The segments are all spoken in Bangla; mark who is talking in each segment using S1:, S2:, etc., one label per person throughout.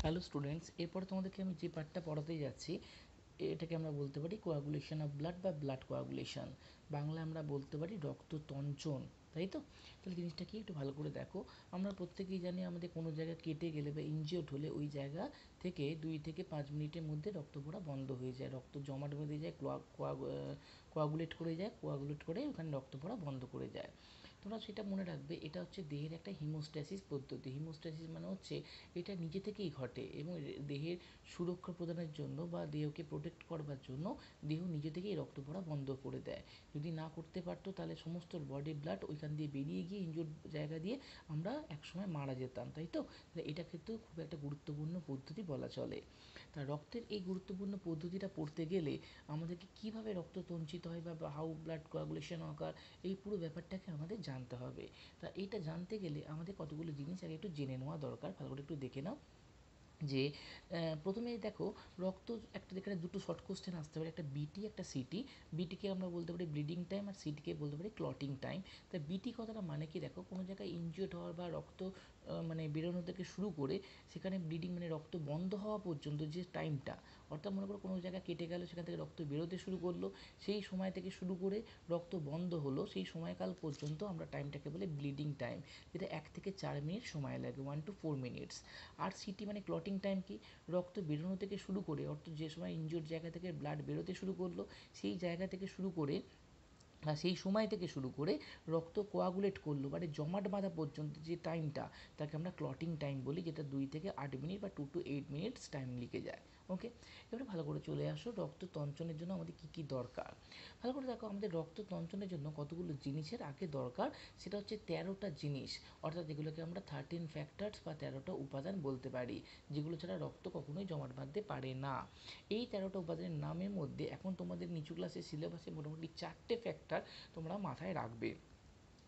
S1: হ্যালো স্টুডেন্টস, এরপরে তোমাদেরকে আমি যে পার্টটা পড়াতে যাচ্ছি এটাকে আমরা বলতে পারি কোয়াগুলেশন অফ ব্লাড বা ব্লাড কোয়াগুলেশন। বাংলা আমরা বলতে পারি রক্ততঞ্চন, তাই তো? তাহলে জিনিসটা কি একটু ভালো করে দেখো। আমরা প্রত্যেকেই জানি আমাদের কোনো জায়গা কেটে গেলে বা ইনজিওর্ড হলে ওই জায়গা থেকে 2 থেকে 5 মিনিটের মধ্যে রক্ত পড়া বন্ধ হয়ে যায়, রক্ত জমাট বেঁধে যায়, কোয়াগুলেট করে যায়, কোয়াগুলেট করে ওখানে রক্ত পড়া বন্ধ করে যায়। তোমরা সেটা মনে রাখবে, এটা হচ্ছে দেহের একটা হিমোস্ট্যাসিস পদ্ধতি। হিমোস্ট্যাসিস মানে হচ্ছে এটা নিজে থেকেই ঘটে এবং দেহের সুরক্ষা প্রদানের জন্য বা দেহকে প্রোটেক্ট করবার জন্য দেহ নিজে থেকেই রক্ত পড়া বন্ধ করে দেয়। যদি না করতে পারতো তাহলে সমস্ত বডি ব্লাড ওইখান দিয়ে বেরিয়ে গিয়ে ইনজুর্ড জায়গা দিয়ে আমরা একসময় মারা যেতাম, তাই তো? এটা কিন্তু খুব একটা গুরুত্বপূর্ণ পদ্ধতি বলা চলে। তা রক্তের এই গুরুত্বপূর্ণ পদ্ধতিটা পড়তে গেলে আমাদেরকে কীভাবে রক্ত সঞ্চিত হয় বা হাউ ব্লাড কোয়াগুলেশন অকার, এই পুরো ব্যাপারটাকে আমাদের জানতে হবে। তা এইটা জানতে গেলে আমাদের কতগুলো জিনিস আগে একটু জেনে নেওয়া দরকার। ভালো করে একটু দেখে নাও যে প্রথমে দেখো, রক্ত একটা যেখানে দুটো শর্ট কোশ্চেন আসতে পারে, একটা বিটি একটা সিটি। বিটিকে আমরা বলতে পারি ব্লিডিং টাইম আর সিটিকে বলতে পারি ক্লটিং টাইম। তা বিটি কথাটা মানে কি, দেখো কোনো জায়গায় ইনজিওর্ড হওয়ার বা রক্ত মানে বেরোনো থেকে শুরু করে সেখানে ব্লিডিং মানে রক্ত বন্ধ হওয়া পর্যন্ত যে টাইমটা, অর্থাৎ মনে করো কোনো জায়গা কেটে গেল, সেখান থেকে রক্ত বেরোতে শুরু করলো, সেই সময় থেকে শুরু করে রক্ত বন্ধ হলো সেই সময়কাল পর্যন্ত আমরা টাইমটাকে বলি ব্লিডিং টাইম, যেটা 1 থেকে 4 মিনিট সময় লাগে, 1 to 4 মিনিটস। আর সিটি মানে ক্লটিং টাইম কি, রক্ত বেরোনো থেকে শুরু করে, অর্থাৎ যে সময় ইনজিওর্ড জায়গা থেকে ব্লাড বেরোতে শুরু করলো সেই জায়গা থেকে শুরু করে সেই সময় থেকে শুরু করে রক্ত কোয়াগুলেট করলো মানে জমাট বাঁধা পর্যন্ত যে টাইমটা, তাকে আমরা ক্লটিং টাইম বলি, যেটা 2 থেকে 8 মিনিট বা 2 to 8 মিনিটস টাইম লিখে যায়। ওকে, এবারে ভালো করে চলে আসো রক্ত তঞ্চনের জন্য আমাদের কী কী দরকার। ভালো করে দেখো, আমাদের রক্ত তঞ্চনের জন্য কতগুলো জিনিসের আগে দরকার, সেটা হচ্ছে 13টা জিনিস, অর্থাৎ যেগুলোকে আমরা 13 ফ্যাক্টরস বা 13টা উপাদান বলতে পারি, যেগুলো ছাড়া রক্ত কখনোই জমাট বাঁধতে পারে না। এই 13টা উপাদানের নামের মধ্যে এখন তোমাদের নিচু ক্লাসের সিলেবাসে মোটামুটি 4টে ফ্যাক্টর তোমরা মাথায় রাখবে।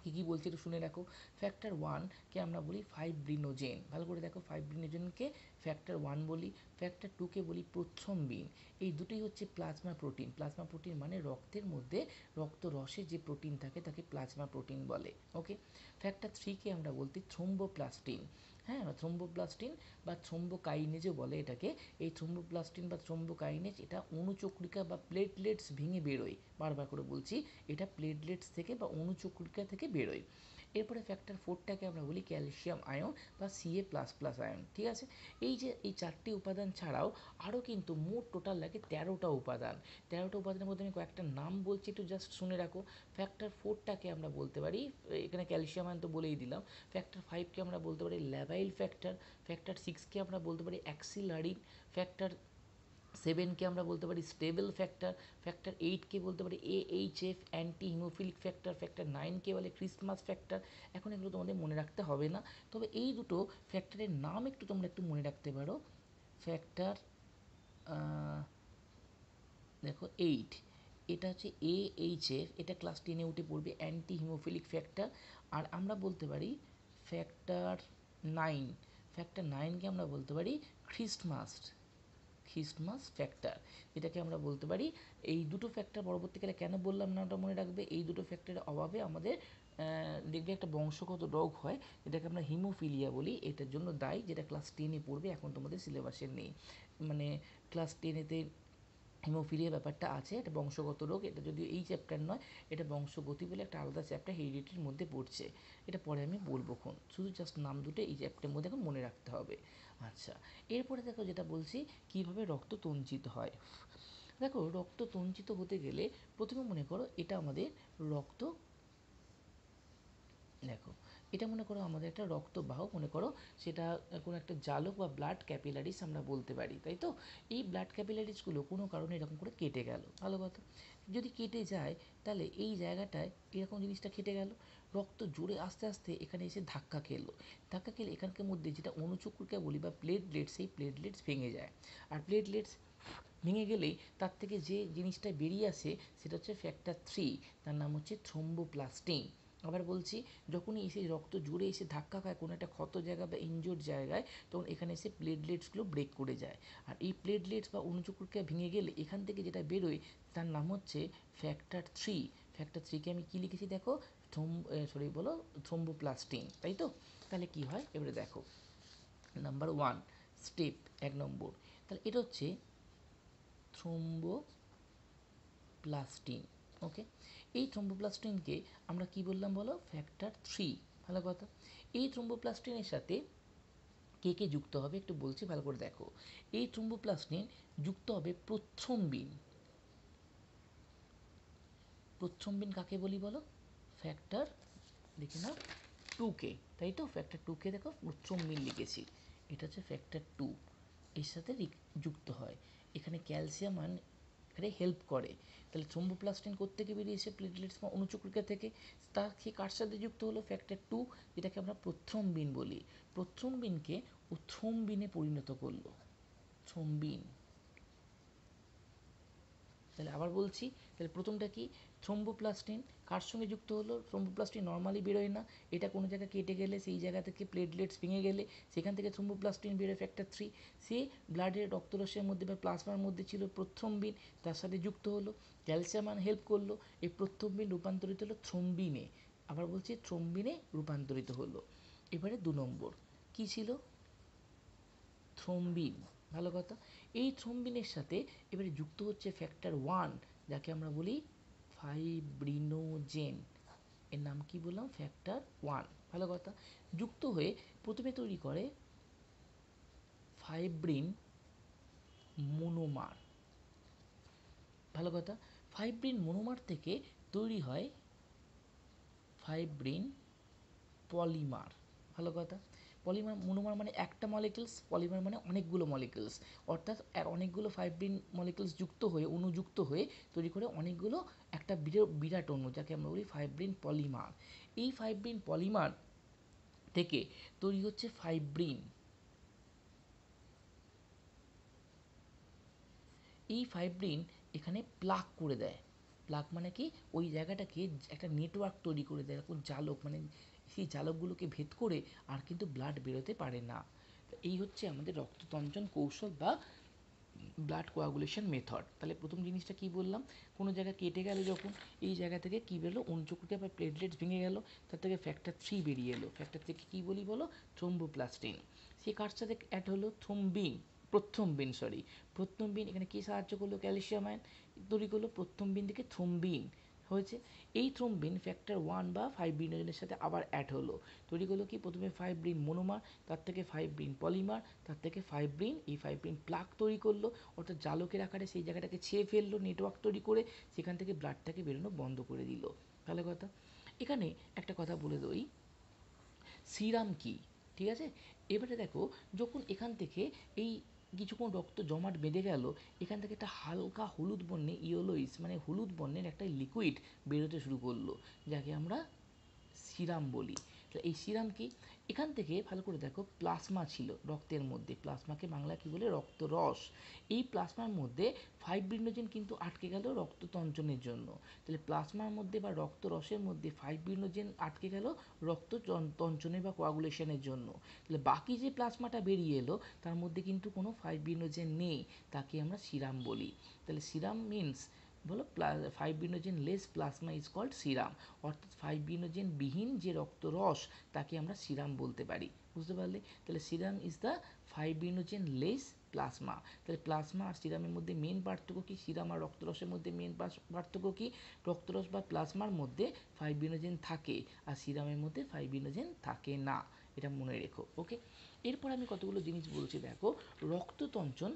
S1: কী কী বলছি একটু শুনে রাখো। ফ্যাক্টর 1কে আমরা বলি ফাইব্রিনোজেন, ভালো করে দেখো, ফাইব্রিনোজেনকে ফ্যাক্টর 1 বলি। ফ্যাক্টর 2কে বলি প্রথ্রম্বিন। এই দুটোই হচ্ছে প্লাজমা প্রোটিন। প্লাজমা প্রোটিন মানে রক্তের মধ্যে রক্ত রসে যে প্রোটিন থাকে তাকে প্লাজমা প্রোটিন বলে। ওকে, ফ্যাক্টর 3কে আমরা বলতে থ্রোম্বোপ্লাস্টিন। হ্যাঁ, থ্রোম্বোপ্লাস্টিন বা থ্রোম্বোকাইনেজও বলে এটাকে। এই থ্রোম্বোপ্লাস্টিন বা থ্রোম্বোকাইনেজ এটা অণুচক্রিকা বা প্লেটলেটস ভেঙে বেরোয়, বারবার করে বলছি, এটা প্লেটলেটস থেকে বা অণুচক্রিকা থেকে বেরোয়। এরপরে ফ্যাক্টর 4টাকে আমরা বলি ক্যালসিয়াম আয়ন বা Ca++ আয়ন। ঠিক আছে, এই যে এই 4টি উপাদান ছাড়াও আরও কিন্তু মোট টোটাল লাগে 13টা উপাদান। 13টা উপাদানের মধ্যে আমি কয়েকটা নাম বলছি, একটু জাস্ট শুনে রাখো। ফ্যাক্টর 4টাকে আমরা বলতে পারি, এখানে ক্যালসিয়াম আয়ন তো বলেই দিলাম। ফ্যাক্টর 5কে আমরা বলতে পারি ল্যাবাইল ফ্যাক্টর। ফ্যাক্টর 6কে আমরা বলতে পারি অ্যাক্সিলারিন। ফ্যাক্টর 7কে আমরা বলতে পারি স্টেবল ফ্যাক্টর। ফ্যাক্টর 8কে বলতে পারি AHF anti haemophilic factor. Factor 9কে বলে ক্রিসমাস ফ্যাক্টর। এখন এগুলো তোমাদের মনে রাখতে হবে না, তবে এই দুটো ফ্যাক্টরের নাম একটু তোমরা একটু মনে রাখতে পারো। ফ্যাক্টর দেখো 8, এটা হচ্ছে AHF, এটা ক্লাস 10-এ উঠে পড়বে, অ্যান্টি হিমোফিলিক ফ্যাক্টর। আর আমরা বলতে পারি ফ্যাক্টর 9, ফ্যাক্টর 9কে আমরা বলতে পারি খ্রিস্টমাস খ্রিস্টমাস ফ্যাক্টর, এটাকে আমরা বলতে পারি। এই দুটো ফ্যাক্টর পরবর্তীকালে কেন বললাম না ওটা মনে রাখবে, এই দুটো ফ্যাক্টরের অভাবে আমাদের দেখবে একটা বংশগত রোগ হয়, যেটাকে আমরা হিমোফিলিয়া বলি, এটার জন্য দায়ী, যেটা ক্লাস 10-এ পড়বে, এখন তোমাদের সিলেবাসে নেই। মানে ক্লাস 10-এতে হিমোফিলিয়া ব্যাপারটা আছে, এটা বংশগত রোগ, এটা যদিও এই চ্যাপ্টার নয়, এটা বংশগতি বলে একটা আলাদা চ্যাপ্টার হেরিডিটির মধ্যে পড়ছে, এটা পরে আমি বলবো খন, শুধু জাস্ট নাম দুটো এই চ্যাপ্টারের মধ্যে এখন মনে রাখতে হবে। আচ্ছা, এরপরে দেখো যেটা বলছি কীভাবে রক্ত তঞ্চিত হয়। দেখো, রক্ত তঞ্চিত হতে গেলে প্রথমে মনে করো এটা আমাদের রক্ত, দেখো এটা মনে করো আমাদের একটা রক্তবাহ, মনে করো সেটা কোনো একটা জালক বা ব্লাড ক্যাপিলারিস আমরা বলতে পারি, তাই তো? এই ব্লাড ক্যাপিলারিসগুলো কোনো কারণে এরকম করে কেটে গেল, ভালো কথা। যদি কেটে যায় তাহলে এই জায়গাটায় এরকম জিনিসটা কেটে গেল, রক্ত জোরে আস্তে আস্তে এখানে এসে ধাক্কা খেলো, ধাক্কা খেলে এখানকার মধ্যে যেটা অণুচক্রিকা বলি বা প্লেটলেটস, সেই প্লেটলেটস ভেঙে যায়। আর প্লেটলেটস ভেঙে গেলেই তার থেকে যে জিনিসটা বেরিয়ে আসে সেটা হচ্ছে ফ্যাক্টর 3, তার নাম হচ্ছে থ্রোম্বোপ্লাস্টিন। আবার বলছি, যখনই এসে রক্ত জুড়ে এসে ধাক্কা খায় কোনো একটা ক্ষত জায়গা বা ইনজোর্ড জায়গায়, তখন এখানে এসে প্লেটলেটসগুলো ব্রেক করে যায়। আর এই প্লেটলেটস বা অণুচক্রিকা ভেঙে গেলে এখান থেকে যেটা বেরোয় তার নাম হচ্ছে ফ্যাক্টর 3। ফ্যাক্টর 3কে আমি কী লিখেছি দেখো, থ্রোম্বোপ্লাস্টিন, তাই তো? তাহলে কি হয় এবারে দেখো, নাম্বার 1 স্টেপ 1 নম্বর। তাহলে এটা হচ্ছে থ্রোম্বোপ্লাস্টিন। ওকে, এই থ্রোম্বোপ্লাস্টিনকে আমরা কি বললাম বলো, ফ্যাক্টর 3। ভালো কথা। এই থ্রোম্বোপ্লাস্টিনের সাথে কে কে যুক্ত হবে একটু বলছি, ভালো করে দেখো। এই থ্রোম্বোপ্লাস্টিন যুক্ত হবে প্রথ্রম্বিন। প্রথ্রম্বিন কাকে বলি বলো, ফ্যাক্টর দেখে নাও 2কে, তাই তো, ফ্যাক্টর 2কে দেখো প্রথ্রম্বিন লিখেছি, এটা হচ্ছে ফ্যাক্টর 2, এর সাথে যুক্ত হয়। এখানে ক্যালসিয়াম আয়ন এখানে হেল্প করে। তাহলে থ্রোম্বোপ্লাস্টিন কোত্থেকে বেরিয়েছে, প্লেটলেটস বা অনুচক্রিকা থেকে। তার কি কার সাথে যুক্ত হলো, ফ্যাক্টর 2, যেটাকে আমরা প্রথ্রম্বিন বলি। প্রথ্রম্বিনকে ও থ্রোম্বিনে পরিণত করলো, থ্রোম্বিন। তাহলে আবার বলছি, তাহলে প্রথমটা কি, থ্রোম্বোপ্লাস্টিন কার সঙ্গে যুক্ত হলো, থ্রোম্বোপ্লাস্টিন নর্মালি বেরোয় না, এটা কোনো জায়গায় কেটে গেলে, সেই জায়গা থেকে প্লেটলেটস ভেঙে গেলে সেখান থেকে থ্রোম্বোপ্লাস্টিন বেরোয় ফ্যাক্টর 3। সে ব্লাডের রক্তরসের মধ্যে বা প্লাজমার মধ্যে ছিল প্রথ্রম্বিন, তার সাথে যুক্ত হলো, ক্যালসিয়াম আয়ন হেল্প করলো, এই প্রথ্রম্বিন রূপান্তরিত হলো থ্রোম্বিনে। আবার বলছি থ্রোম্বিনে রূপান্তরিত হলো। এবারে 2 নম্বর কি ছিল, থ্রোম্বিন। ভালো কথা। এই থ্রোম্বিনের সাথে এবারে যুক্ত হচ্ছে ফ্যাক্টর 1, যাকে আমরা বলি ফাইব্রিনোজেন। এর নাম কি বললাম, ফ্যাক্টর 1। ভালো কথা। যুক্ত হয়ে প্রথমে তৈরি করে ফাইব্রিন মনোমার। ভালো কথা। ফাইব্রিন মনোমার থেকে তৈরি হয় ফাইব্রিন পলিমার। ভালো কথা। পলিমার, মনোমার মানে একটা মলিকিউলস, পলিমার মানে অনেকগুলো মলিকিউলস, অর্থাৎ অনেকগুলো ফাইব্রিন মলিকিউলস যুক্ত হয়ে, অণুযুক্ত হয়ে তৈরি করে অনেকগুলো একটা বিরাট অণু, যাকে আমরা বলি ফাইব্রিন পলিমার। এই ফাইব্রিন পলিমার থেকে তৈরি হচ্ছে ফাইব্রিন। এই ফাইব্রিন এখানে প্লাগ করে দেয়। প্লাগ মানে কি, ওই জায়গাটাকে একটা নেটওয়ার্ক তৈরি করে দেয়, এরকম জালক, মানে সেই জালকগুলোকে ভেদ করে আর কিন্তু ব্লাড বেরোতে পারে না। এই হচ্ছে আমাদের রক্ততঞ্চন কৌশল বা ব্লাড কোয়াগুলেশন মেথড। তাহলে প্রথম জিনিসটা কি বললাম, কোনো জায়গা কেটে গেল যখন, এই জায়গা থেকে কি বেরোলো, অনুচক্রিকা বা প্লেটলেটস ভেঙে গেল, তার থেকে ফ্যাক্টর 3 বেরিয়ে এলো। ফ্যাক্টর থেকে কি বলি বলো, থ্রোম্বোপ্লাস্টিন। সে কার সাথে অ্যাড হলো, থ্রোম্বিন, প্রথ্রম্বিন, সরি প্রথ্রম্বিন। এখানে কি সাহায্য করলো, ক্যালসিয়াম আয়ন তৈরি করলো, প্রথ্রম্বিন থেকে থ্রোম্বিন হয়েছে। এই থ্রোম্বিন ফ্যাক্টর 1 বা ফাইব্রিনোজেনের সাথে আবার অ্যাড হলো, তৈরি করলো কি, প্রথমে ফাইব্রিন মনোমার, তার থেকে ফাইব্রিন পলিমার, তার থেকে ফাইব্রিন, এই ফাইব্রিন প্লাগ তৈরি করলো, অর্থাৎ জালকের আকারে সেই জায়গাটাকে ছেয়ে ফেললো, নেটওয়ার্ক তৈরি করে সেখান থেকে ব্লাডটাকে বেরোনো বন্ধ করে দিল। ভালো কথা। এখানে একটা কথা বলে দিই, সিরাম কি, ঠিক আছে। এবারে দেখো, যখন এখান থেকে এই কিছুক্ষণ রক্ত জমাট বেঁধে গেল, এখান থেকে একটা হালকা হলুদ বর্ণে, ইয়েলোইস মানে হলুদ বর্ণের একটা লিকুইড বেরোতে শুরু করলো, যাকে আমরা সিরাম বলি। তাহলে এই সিরাম কি, এখান থেকে ভালো করে দেখো, প্লাজমা ছিল রক্তের মধ্যে, প্লাজমাকে বাংলা কি বলে, রক্তরস। এই প্লাজমার মধ্যে ফাইব্রিনোজেন কিন্তু আটকে গেল রক্ততঞ্চনের জন্য। তাহলে প্লাজমার মধ্যে বা রক্তরসের মধ্যে ফাইব্রিনোজেন আটকে গেল রক্ত তঞ্চনের বা কোয়াগুলেশনের জন্য। তাহলে বাকি যে প্লাজমাটা বেরিয়ে এলো, তার মধ্যে কিন্তু কোনো ফাইব্রিনোজেন নেই, তাকে আমরা সিরাম বলি। তাহলে সিরাম মিন্স বলো, fibrinogen less plasma is called serum, অর্থাৎ ফাইব্রিনোজেন বিহীন যে রক্তরস, তাকে আমরা সিরাম বলতে পারি। বুঝতে পারলে? তাহলে serum is the fibrinogen less plasma. তাহলে প্লাজমা আর সিরামের মধ্যে মেন পার্থক্য কি, সিরাম আর রক্তরসের মধ্যে মেন পার্থক্য কি, রক্তরস বা প্লাজমার মধ্যে ফাইব্রিনোজেন থাকে আর সিরামের মধ্যে ফাইব্রিনোজেন থাকে না, এটা মনে রেখো। ওকে, এরপর আমি কতগুলো জিনিস বলছি, দেখো। রক্ততঞ্চন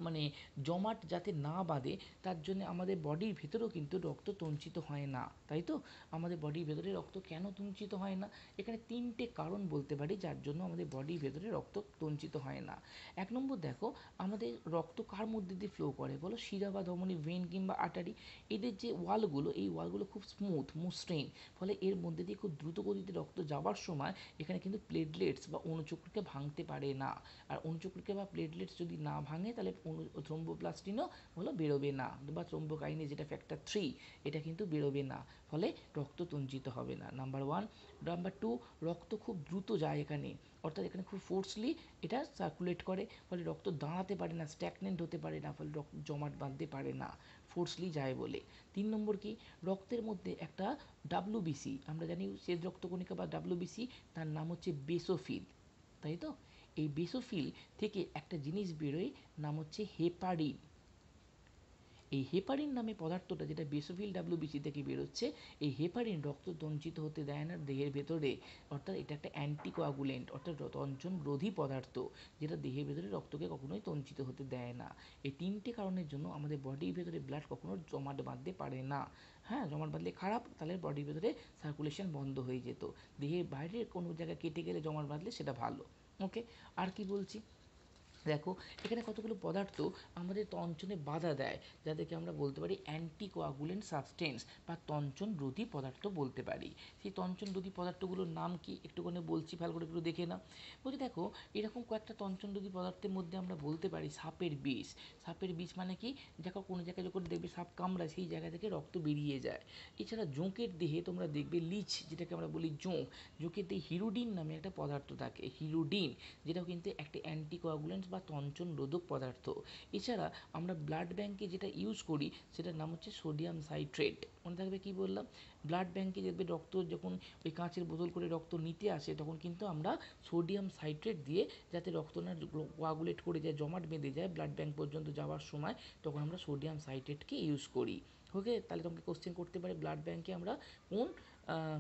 S1: মানে জমাট যাতে না বাঁধে, তার জন্য আমাদের বডির ভেতরেও কিন্তু রক্ত তঞ্চিত হয় না, তাই তো। আমাদের বডির ভেতরে রক্ত কেন তঞ্চিত হয় না, এখানে 3টে কারণ বলতে পারি যার জন্য আমাদের বডির ভেতরে রক্ত তঞ্চিত হয় না। 1 নম্বর দেখো, আমাদের রক্ত কার মধ্যে দিয়ে ফ্লো করে বলো, শিরা বা ধমনী, ভেন কিংবা আর্টারি। এদের যে ওয়ালগুলো, এই ওয়ালগুলো খুব স্মুথ, মসৃণ, ফলে এর মধ্যে দিয়ে খুব দ্রুত গতিতে রক্ত যাওয়ার সময় এখানে কিন্তু প্লেটলেটস বা অণুচক্রকে ভাঙতে পারে না। আর অণুচক্রকে বা প্লেটলেটস যদি না ভাঙে, তাহলে থ্রোম্বোপ্লাস্টিনও হলো বেরোবে না, বা থ্রোম্বোকাইনেজ যেটা ফ্যাক্টর 3, এটা কিন্তু বেরোবে না, ফলে রক্ত তঞ্চিত হবে না, নাম্বার 1। নাম্বার 2, রক্ত খুব দ্রুত যায় এখানে, অর্থাৎ এখানে খুব ফোর্সলি এটা সার্কুলেট করে, ফলে রক্ত দাঁড়াতে পারে না, স্ট্যাগনেন্ট হতে পারে না, ফলে রক্ত জমাট বাঁধতে পারে না, ফোর্সলি যায় বলে। 3 নম্বর কি, রক্তের মধ্যে একটা ডাব্লিউবিসি, আমরা জানি শ্বেত রক্তকণিকা বা ডাব্লিউবিসি, তার নাম হচ্ছে বেসোফিল, তাই তো। এই বেসোফিল থেকে একটা জিনিস বেরোয়, নাম হচ্ছে হেপারিন। এই হেপারিন নামে পদার্থটা যেটা বেসোফিল ডাব্লিউবিসি থেকে বেরোচ্ছে, এই হেপারিন রক্ত তঞ্চিত হতে দেয় না দেহের ভেতরে, অর্থাৎ এটা একটা অ্যান্টিকোয়াগুলেন্ট, অর্থাৎ তঞ্চন রোধী পদার্থ, যেটা দেহের ভেতরে রক্তকে কখনোই তঞ্চিত হতে দেয় না। এই তিনটে কারণের জন্য আমাদের বডির ভেতরে ব্লাড কখনো জমাট বাঁধতে পারে না। হ্যাঁ, জমাট বাঁধলে খারাপ, তাহলে বডির ভেতরে সার্কুলেশন বন্ধ হয়ে যেত। দেহের বাইরের কোনো জায়গায় কেটে গেলে জমাট বাঁধলে সেটা ভালো। ওকে, আর কি বলছি দেখো, এখানে কতগুলো পদার্থ আমাদের তঞ্চনে বাধা দেয়, যাদেরকে আমরা বলতে পারি অ্যান্টিকোয়াগুলেন্ট সাবস্টেন্স বা তঞ্চন রোধী পদার্থ বলতে পারি। সেই তঞ্চন রোধী পদার্থগুলোর নাম কি একটুখানি বলছি, ভালো করে একটু দেখে নাও। বলছি দেখো, এরকম কয়েকটা তঞ্চন রোধী পদার্থের মধ্যে আমরা বলতে পারি সাপের বিষ। সাপের বিষ মানে কি, দেখো কোনো জায়গায় যখন দেখবে সাপ কামড়ায় সেই জায়গা থেকে রক্ত বেরিয়ে যায়। এছাড়া জোঁকের দেহে তোমরা দেখবে লিচ, যেটাকে আমরা বলি জোঁক, জোঁকের দেহে হিরোডিন নামে একটা পদার্থ থাকে, হিরোডিন, যেটাও কিন্তু একটা অ্যান্টিকোয়াগুলেন্ট বা তঞ্চন রোধক পদার্থ। এছাড়া আমরা ব্লাড ব্যাংকে যেটা ইউজ করি সেটার নাম হচ্ছে সোডিয়াম সাইট্রেট। মনে থাকবে কি বললাম, ব্লাড ব্যাংকে দেখবে রক্ত যখন ওই কাঁচের বোতল করে রক্ত নিতে আসে, তখন কিন্তু আমরা সোডিয়াম সাইট্রেট দিয়ে, যাতে রক্ত না কোয়াগুলেট করে যায়, জমাট বেঁধে যায় ব্লাড ব্যাংক পর্যন্ত যাওয়ার সময়, তখন আমরা সোডিয়াম সাইট্রেটকে ইউজ করি। ওকে, তাহলে তোমাকে কোশ্চেন করতে পারে ব্লাড ব্যাংকে আমরা কোন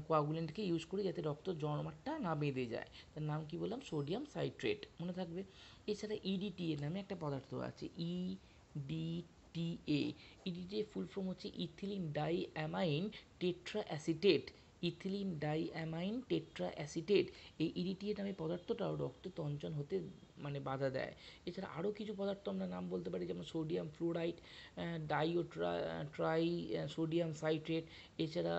S1: কোয়াগুলেন্টকে ইউজ করি যাতে রক্ত জমাটটা না বেঁধে যায়, তার নাম কি বললাম, সোডিয়াম সাইট্রেট, মনে থাকবে। এছাড়া ইডিটিএ নামে একটা পদার্থ আছে, ইডিটিএ। ইডিটিএ ফুল ফর্ম হচ্ছে ethylene die amine tetra acetate. Ethylene die amine tetra acetate, এই ইডিটিএ নামে পদার্থটাও রক্ত তঞ্চন হতে মানে বাধা দেয়। এছাড়া আরও কিছু পদার্থ আমরা নাম বলতে পারি, যেমন sodium fluoride, try sodium citrate, এছাড়া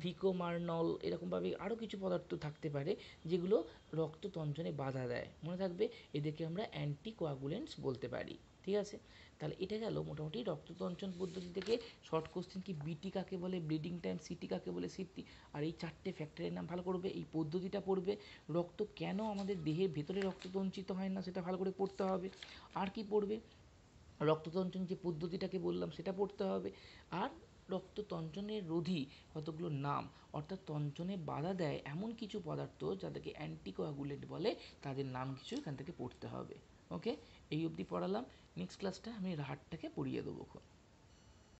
S1: ভিকোমারনল, এরকমভাবে আরও কিছু পদার্থ থাকতে পারে যেগুলো রক্ত তঞ্চনে বাধা দেয়, মনে থাকবে। এদেরকে আমরা অ্যান্টিকোয়াগুলেন্টস বলতে পারি। ঠিক আছে, তাহলে এটা গেল মোটামুটি রক্ততঞ্চন পদ্ধতি থেকে শর্ট কোশ্চেন কি বিটি কাকে বলে, ব্লিডিং টাইম, সিটি কাকে বলে, সিটি, আর এই চারটে ফ্যাক্টরের নাম ভালো করবে, এই পদ্ধতিটা পড়বে, রক্ত কেন আমাদের দেহের ভেতরে রক্ততঞ্চিত হয় না সেটা ভালো করে পড়তে হবে। আর কি পড়বে, রক্ততঞ্চন যে পদ্ধতিটাকে বললাম সেটা পড়তে হবে। আর রক্ততঞ্চনের রোধী কতগুলো নাম, অর্থাৎ তঞ্চনে বাধা দেয় এমন কিছু পদার্থ যাদেরকে অ্যান্টিকোয়াগুলেন্ট বলে, তাদের নাম কিছু এখান থেকে পড়তে হবে। ওকে, এই অবধি পড়ালাম। নেক্সট ক্লাসটা আমি হাড়টাকে পড়িয়ে দেবো।